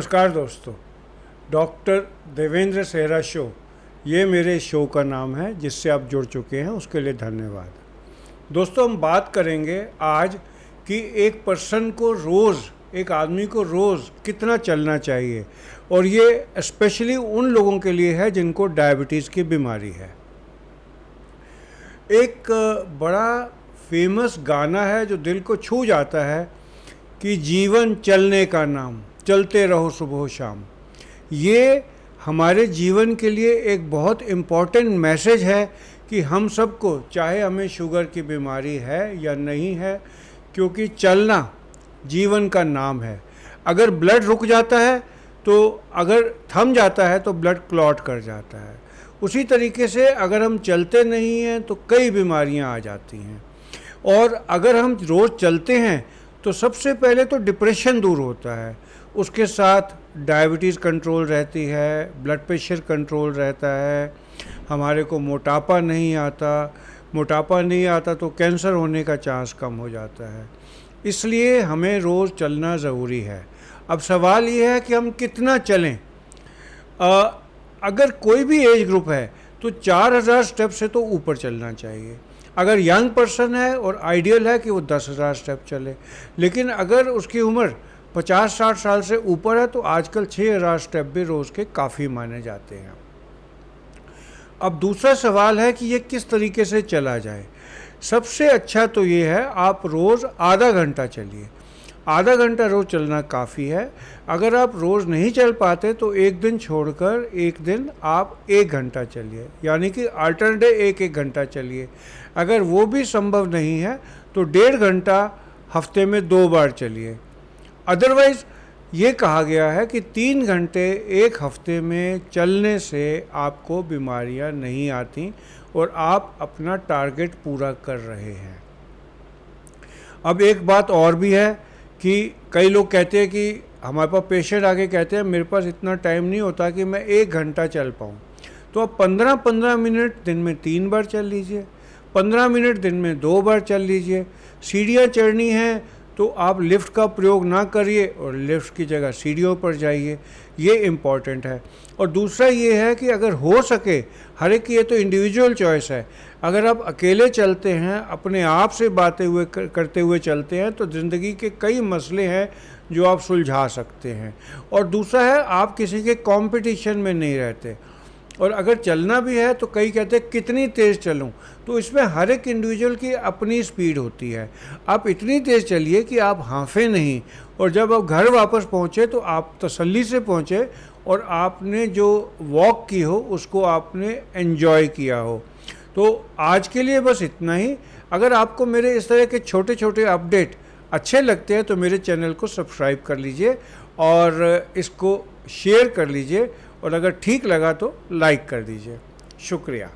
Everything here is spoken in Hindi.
नमस्कार दोस्तों, डॉक्टर देवेंद्र सेहरा शो ये मेरे शो का नाम है जिससे आप जुड़ चुके हैं, उसके लिए धन्यवाद। दोस्तों, हम बात करेंगे आज कि एक पर्सन को रोज़, एक आदमी को रोज़ कितना चलना चाहिए, और ये स्पेशली उन लोगों के लिए है जिनको डायबिटीज़ की बीमारी है। एक बड़ा फेमस गाना है जो दिल को छू जाता है कि जीवन चलने का नाम, चलते रहो सुबह शाम। ये हमारे जीवन के लिए एक बहुत इम्पॉर्टेंट मैसेज है कि हम सबको, चाहे हमें शुगर की बीमारी है या नहीं है, क्योंकि चलना जीवन का नाम है। अगर ब्लड रुक जाता है तो, अगर थम जाता है तो ब्लड क्लॉट कर जाता है। उसी तरीके से अगर हम चलते नहीं हैं तो कई बीमारियां आ जाती हैं। और अगर हम रोज़ चलते हैं तो सबसे पहले तो डिप्रेशन दूर होता है, उसके साथ डायबिटीज़ कंट्रोल रहती है, ब्लड प्रेशर कंट्रोल रहता है, हमारे को मोटापा नहीं आता तो कैंसर होने का चांस कम हो जाता है। इसलिए हमें रोज़ चलना ज़रूरी है। अब सवाल ये है कि हम कितना चलें। अगर कोई भी एज ग्रुप है तो 4000 स्टेप से तो ऊपर चलना चाहिए। अगर यंग पर्सन है और आइडियल है कि वो 10,000 स्टेप चले, लेकिन अगर उसकी उम्र 50-60 साल से ऊपर है तो आजकल 6,000 स्टेप भी रोज़ के काफ़ी माने जाते हैं। अब दूसरा सवाल है कि ये किस तरीके से चला जाए। सबसे अच्छा तो ये है, आप रोज़ आधा घंटा चलिए। आधा घंटा रोज़ चलना काफ़ी है। अगर आप रोज़ नहीं चल पाते तो एक दिन छोड़कर एक दिन आप 1 घंटा चलिए, यानी कि अल्टरनेट 1-1 घंटा चलिए। अगर वो भी संभव नहीं है तो 1.5 घंटा हफ्ते में 2 बार चलिए। अदरवाइज़ ये कहा गया है कि 3 घंटे एक हफ्ते में चलने से आपको बीमारियां नहीं आती और आप अपना टारगेट पूरा कर रहे हैं। अब एक बात और भी है कि कई लोग कहते हैं कि हमारे पास पेशेंट आके कहते हैं मेरे पास इतना टाइम नहीं होता कि मैं 1 घंटा चल पाऊँ। तो आप 15-15 मिनट दिन में 3 बार चल लीजिए, 15 मिनट दिन में 2 बार चल लीजिए। सीढ़ियाँ चढ़नी हैं तो आप लिफ्ट का प्रयोग ना करिए और लिफ्ट की जगह सीढ़ियों पर जाइए, ये इम्पॉर्टेंट है। और दूसरा ये है कि अगर हो सके, हर एक की ये तो इंडिविजुअल चॉइस है, अगर आप अकेले चलते हैं, अपने आप से बातें करते हुए चलते हैं तो ज़िंदगी के कई मसले हैं जो आप सुलझा सकते हैं। और दूसरा है, आप किसी के कंपटीशन में नहीं रहते। और अगर चलना भी है तो कई कहते हैं कितनी तेज़ चलूं, तो इसमें हर एक इंडिविजुअल की अपनी स्पीड होती है। आप इतनी तेज़ चलिए कि आप हांफे नहीं, और जब आप घर वापस पहुँचे तो आप तसल्ली से पहुँचे और आपने जो वॉक की हो उसको आपने एंजॉय किया हो। तो आज के लिए बस इतना ही। अगर आपको मेरे इस तरह के छोटे छोटे अपडेट अच्छे लगते हैं तो मेरे चैनल को सब्सक्राइब कर लीजिए और इसको शेयर कर लीजिए, और अगर ठीक लगा तो लाइक कर दीजिए। शुक्रिया।